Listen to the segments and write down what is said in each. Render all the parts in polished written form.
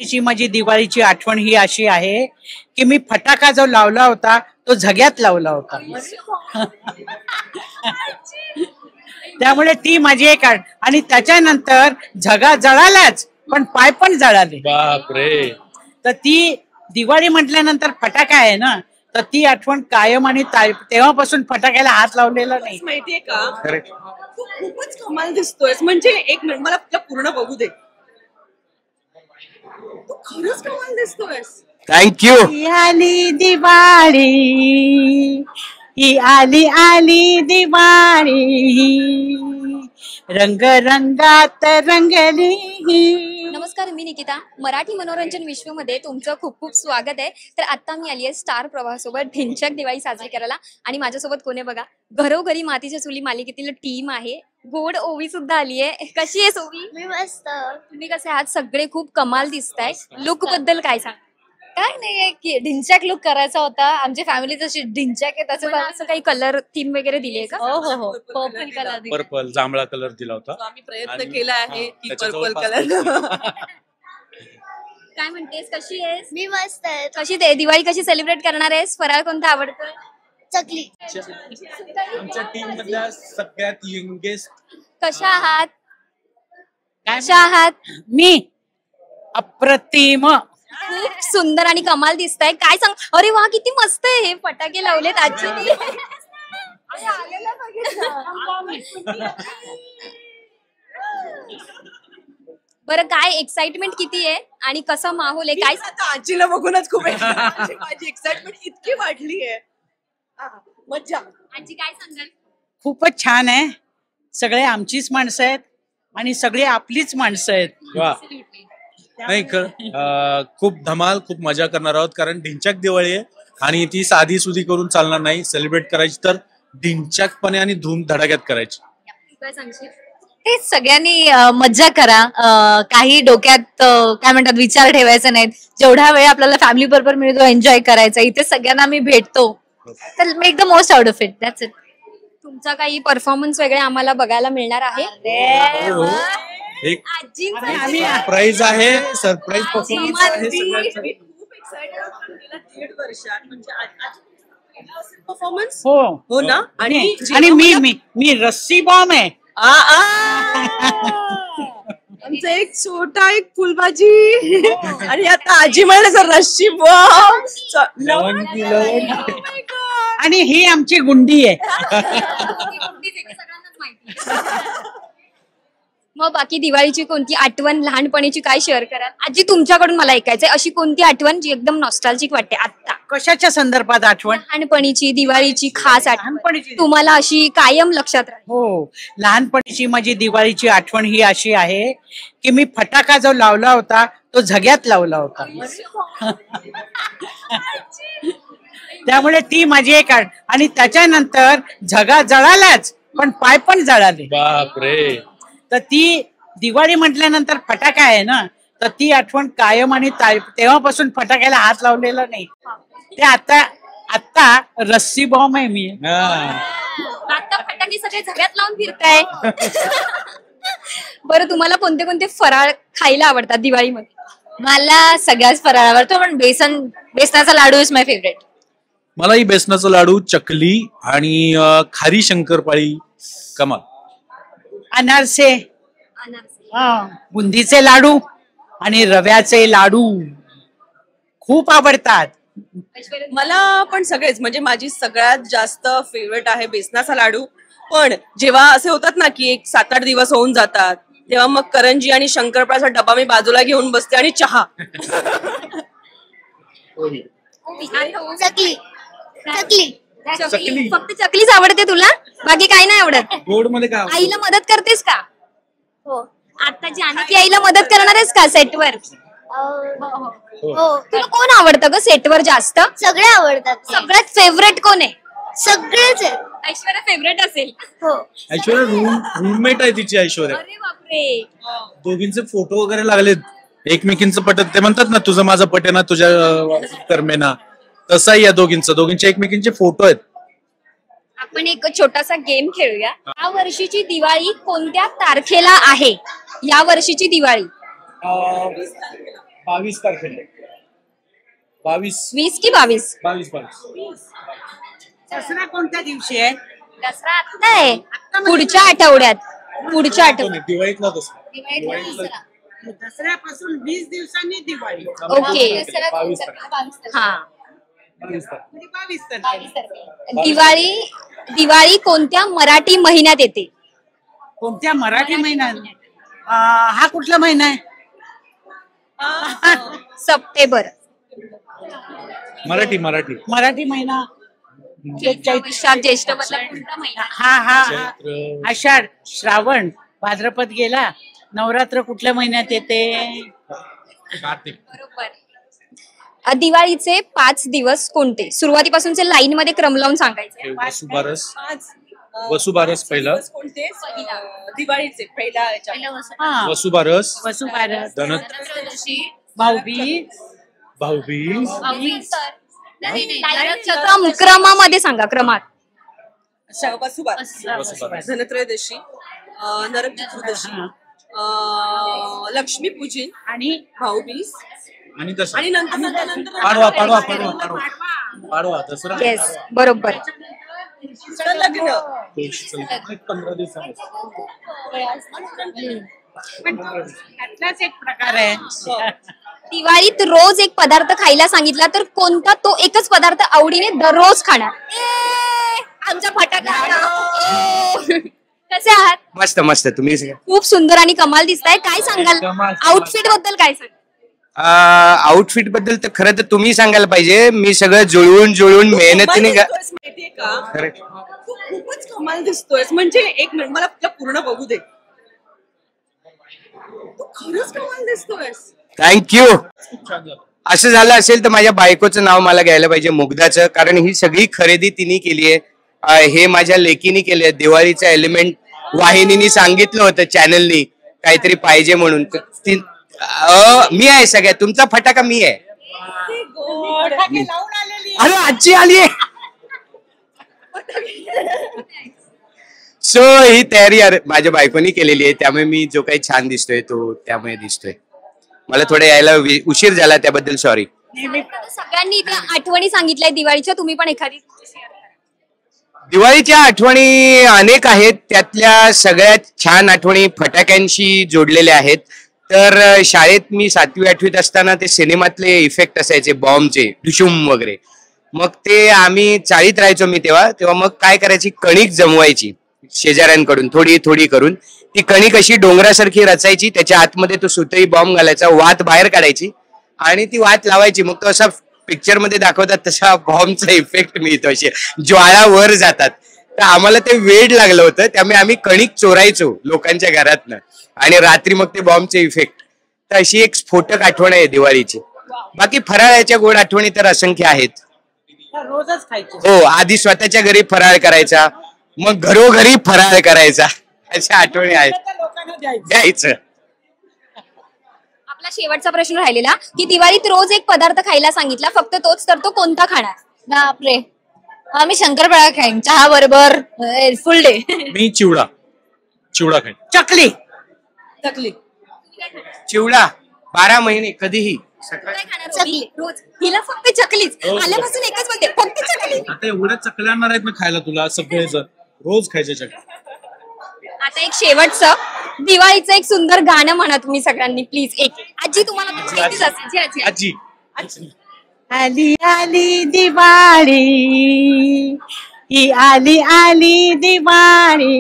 ची माझी दिवाळीची आठवण ही अशी आहे की मी फटाका जो लावला होता तो झग्यात लावला होता. त्यामुळे ती माझी एक आणि त्याच्यानंतर झगा जळालाच पण पाय पण जळाले. बापरे. तर ती दिवाळी म्हटल्यानंतर फटाका आहे ना, तर ती आठवण कायम आणि तेव्हापासून फटाक्याला हात लावलेला नाही. माहितीये का, खूपच कमाल दिसतोय. म्हणजे एक मिनिट मला पूर्ण बघू दे. तू खरंच कमाल दिसतोयस. थँक्यू. आली दिवाळी, ही आली आली दिवाळी, रंग रंगात रंगली. नमस्कार, मी निकिता. मराठी मनोरंजन विश्वमध्ये तुमचं खूप खूप स्वागत आहे. तर आता मी आली आहे स्टार प्रवाहासोबत ढिंच्याक दिवाळी साजरी करायला. आणि माझ्यासोबत कोणी बघा, घरोघरी मातीच्या चुली मालिकेतील टीम आहे. गोड ओवी सुद्धा आली आहे. कशी आहेस ओवी? मी मस्त. तुम्ही कसे आहात? सगळे खूप कमाल दिसताय. लुक बद्दल काय सांग? काय नाही की ढिंच्याक लुक करायचा होता. आमची फॅमिली जशी ढिंच्याक आहे त्याचं असं काही कलर थीम वगैरे दिली आहे का? हो हो हो पर्पल कलर. पर्पल जांभळा कलर दिला होता. आम्ही प्रयत्न केला आहे की त्याच्या पर्पल कलर. काय म्हणतेस? कशी आहेस? मी मस्त आहे. कशी ते दिवाळी कशी सेलिब्रेट करणार आहेस? फराळ कोणता आवडतोय? चकली. आमच्या टीम मधल्या सगळ्यात यंगेस्ट. कशा आहात? कशा आहात? मी अप्रतिम. खूप सुंदर आणि कमाल दिसताय. काय सांग? अरे वा, किती मस्त आहे. हे फटाके लावलेत आजीने. बरं, काय एक्साइटमेंट किती आहे आणि कसं माहोल आहे? काय आता आजीला बघूनच खूप माझी एक्साइटमेंट इतकी वाढली आहे. मज्जा. आजी काय सांगाल? खूपच छान आहे. सगळे आमचीच माणसं आहेत आणि सगळी आपलीच माणसं आहेत. वा. नाही खूप धमाल, खूप मजा करणार आहोत. कारण ढिंच्याक दिवाळी आहे आणि ती साधी सुधी करून चालणार नाही. सेलिब्रेट करायची तर ढिंच्याकपणे आणि धूम धडाक्यात करायची. काय सांगशील? तेच सगळ्यांनी मज्जा करा. काही डोक्यात काय म्हणतात विचार ठेवायचे नाहीत. जेवढा वेळ आपल्याला फॅमिली बरोबर मिळतो एन्जॉय करायचा. इथे सगळ्यांना मी भेटतो तर make the most out of it. That's it. तुमचा काही परफॉर्मन्स वगैरे आम्हाला बघायला मिळणार आहे? एक सरप्राईज आहे. सरप्राईज परफॉर्मन्स आहे सगळ्यांचा. खूप एक्साइटेड आहे. गेल्या 1.5 वर्षात म्हणजे परफॉर्मन्स. हो हो ना. आणि मी रस्सी बॉम्ब आहे. आमचं एक छोटा एक फुलभाजी आणि आता आजी म्हणाले सर रस्सी बॉम्ब. आणि ही आमची गुंडी आहे. मग बाकी दिवाळीची कोणती आठवण लहानपणीची काय शेअर कराल? आजी तुमच्याकडून मला ऐकायचंय, अशी कोणती आठवण जी एकदम नॉस्टॅल्जिक वाटते आता? कशाच्या संदर्भात आठवण? लहानपणीची दिवाळीची खास आठवण लहानपणीची तुम्हाला अशी कायम लक्षात राहील. हो, लहानपणीची माझी दिवाळीची आठवण ही अशी आहे की मी फटाका जो लावला होता तो झग्यात लावला होता. त्यामुळे ती माझी एक आणि त्याच्यानंतर झगा जळालाच पण पाय पण जळाले. बापरे. तर ती दिवाळी म्हटल्यानंतर फटाका आहे ना, तर ती आठवण कायम आणि तेव्हापासून फटाक्याला हात लावलेला नाही. ते आता रस्सी बॉम्ब आहे मी. आता फटाके सगळे झग्यात लावून फिरताय. बरं, तुम्हाला कोणते कोणते फराळ खायला आवडतात दिवाळीमध्ये? मला सगळ्याच फराळ आवडतो पण बेसनाचा लाडू इज माय फेवरेट. मलाही बेसनाचा लाडू, चकली आणि खारी शंकरपाळी कमाल. अनारसे, बुंदीचे लाडू आणि रव्याचे लाडू खूप आवडतात मला. पण सगळेच म्हणजे माझी सगळ्यात जास्त फेवरेट आहे बेसनाचा लाडू. पण जेव्हा असे होतात ना की एक 7-8 दिवस होऊन जातात तेव्हा मग करंजी आणि शंकरपाळ्याचा डबा मी बाजूला घेऊन बसते आणि चहा. चकली. चकली. फक्त चकलीच आवडते तुला? बाकी काही नाही आवडत? गोड मध्ये काय? आईला मदत करतेस का? हो. आता जानकी आईला मदत करणार आहेस का सेटवर? हो. तुला कोण आवडतं ग सेटवर जास्त? सगळे आवडतात. सगळ्यात फेवरेट कोण आहे? सगळेच आहेत. ऐश्वर्या फेवरेट असेल. हो. ऐश्वर्या रूममेट आहे तिची. ऐश्वर्या. अरे बापरे. दोघींचे फोटो वगैरे लागलेत एकमेकींचं पटत. ते म्हणतात ना तुझं माझं पटे ना तुझ्या कर्मेना, तसाही या दोघींचे एकमेकींचे फोटो आहेत. आपण एक छोटासा गेम खेळूया. या वर्षीची दिवाळी कोणत्या तारखेला आहे? या वर्षीची दिवाळी 22 तारखेला 22 20 की 22? 22 दसरा कोणत्या दिवशी आहे? दसरा आता आहे पुढच्या आठवड्यात दिवाळीतला दसरा दसऱ्यापासून 20 दिवसांनी दिवाळी. ओके 22 तारखेला. हा 22 तारखेला. म्हणजे 22 तारखेला. दिवाळी कोणत्या मराठी महिन्यात येते? कोणत्या मराठी महिन्यात? हा कुठला महिना आहे? सप्टेंबर. मराठी मराठी महिना. वैशाख ज्येष्ठ मधला कोणता महिना? हा चैत्र. आषाढ, श्रावण, भाद्रपद गेला. नवरात्र कुठल्या महिन्यात येते? कार्तिक. बरोबर. दिवाळीचे 5 दिवस कोणते? सुरुवातीपासूनचे लाईन मध्ये क्रम लावून सांगायचे. वसुबारस पहिलं. कोणते दिवाळीचे पहिला हा. वसुबारस, वसुबारस, धनत्रयोदशी, भाऊबीज, भाऊबीज, क्रमामध्ये सांगा क्रमात. वसुबारस, धनत्रयोदशी, नरक चतुर्दशी, लक्ष्मीपूजन आणि भाऊबीज आणि दसरा. आणि नंतर पाडवा दसरा. येस बरोबर. लग्न. 15 दिवसांनी. त्यातलाच एक प्रकार आहे. दिवाळीत रोज एक पदार्थ खायला सांगितला तर कोणता तो एकच पदार्थ आवडीने दररोज खाणार? आमचा फटाका. कसे आहात? मस्त मस्त. तुम्ही खूप सुंदर आणि कमाल दिसताय. काय सांगाल आउटफिट बद्दल? काय सांगाल आउटफिट बद्दल तर खरं तर तुम्ही सांगायला पाहिजे. मी सगळं जुळवून मेहनतीने माहितीये का? खूपच कमाल दिसतोय. म्हणजे एक मिनिट मला तुला पूर्ण बघू दे. तू खरंच कमाल दिसतोय. थँक्यू. असं झालं असेल तर माझ्या बायकोचं नाव मला घ्यायला पाहिजे, मुग्धाचं. कारण ही सगळी खरेदी तिने केली आहे. हे माझ्या लेकीने केले. दिवाळीचं एलिमेंट वाहिनीने सांगितलं होतं चॅनलनी काहीतरी पाहिजे म्हणून. मी आहे सगळ्यात. तुमचा फटाका मी आहे. अरे आजी आली. सो ही तयारी माझ्या बायकोनी केलेली आहे. त्यामुळे मी जो काही छान दिसतोय तो त्यामुळे दिसतोय. मला थोडं यायला उशीर झाला त्याबद्दल सॉरी. सगळ्यांनी इथे आठवणी सांगितल्या दिवाळीच्या. तुम्ही पण एखादी दिवाळीच्या आठवणी अनेक आहेत. त्यातल्या सगळ्यात छान आठवणी फटाक्यांशी जोडलेल्या आहेत. तर शाळेत मी 7वी 8वीत असताना ते सिनेमातले इफेक्ट असायचे बॉम्बचे, डुशुम वगैरे. मग ते आम्ही चाळीत राहायचो मी तेव्हा मग काय करायची, कणिक जमवायची शेजाऱ्यांकडून थोडी थोडी करून. ती कणिक अशी डोंगरासारखी रचायची. त्याच्या आतमध्ये तो सुतई बॉम्ब घालायचा, वात बाहेर काढायची आणि ती वात लावायची. मग तो असा पिक्चर मध्ये दाखवतात तसा बॉम्बचा इफेक्ट मिळतो. असे ज्वाळा वर जातात. तर आम्हाला ते वेड लागलं होतं. त्यामुळे आम्ही कणिक चोरायचो लोकांच्या घरातनं आणि रात्री मग ते बॉम्बचे इफेक्ट. तर अशी एक स्फोटक आठवण आहे दिवाळीची. बाकी फराळाच्या गोड आठवणी तर असंख्य आहेत. रोजच खायचं. हो, आधी स्वतःच्या घरी फराळ करायचा, मग घरोघरी फराळ करायचा. अशा आठवणी आहेत. लोकांना द्यायचं. आपला शेवटचा प्रश्न राहिलेला की दिवाळीत रोज एक पदार्थ खायला सांगितला फक्त तोच, तर तो कोणता खाणार? बापरे, आम्ही शंकरपाळा खाईन चहा बरोबर फुल डे. मी चिवडा खाईन. चकली. चिवडा 12 महिने कधीही. चकली रोज. हिला फक्त चकलीच. आल्यापासून एकच म्हणते, फक्त चकली. आता एवढ्या चकल्या आणणार आहेत ना खायला तुला सगळेजण. रोज खायचे चकल्या. आता एक शेवटचं दिवाळीचं एक सुंदर गाणं म्हणा तुम्ही सगळ्यांनी प्लीज. एक आजी तुम्हाला तर माहितीच असेल. आजी. आली आली दिवाळी, ही आली आली दिवाळी,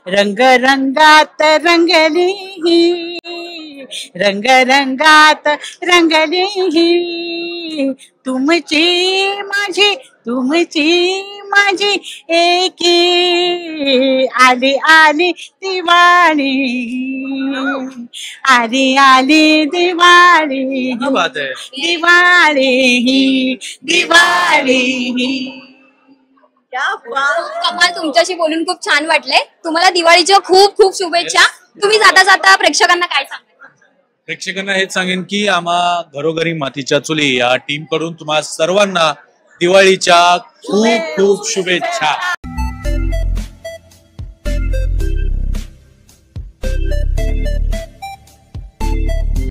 रंग रंगात रंगली ही, रंग रंगात रंगली ही, तुमची माझी एकी, आली आली दिवाळी, आली आली दिवाळी, क्या बात है. दिवाळी कमाल. तुमच्याशी बोलून खूप छान वाटलंय. तुम्हाला दिवाळीच्या खूप खूप शुभेच्छा. तुम्ही जाता जाता प्रेक्षकांना काय सांगा? प्रेक्षकांना हेच सांगेन की आम्हा घरोघरी मातीच्या चुली या टीम कडून तुम्हा सर्वांना दिवाळीच्या खूप खूप शुभेच्छा.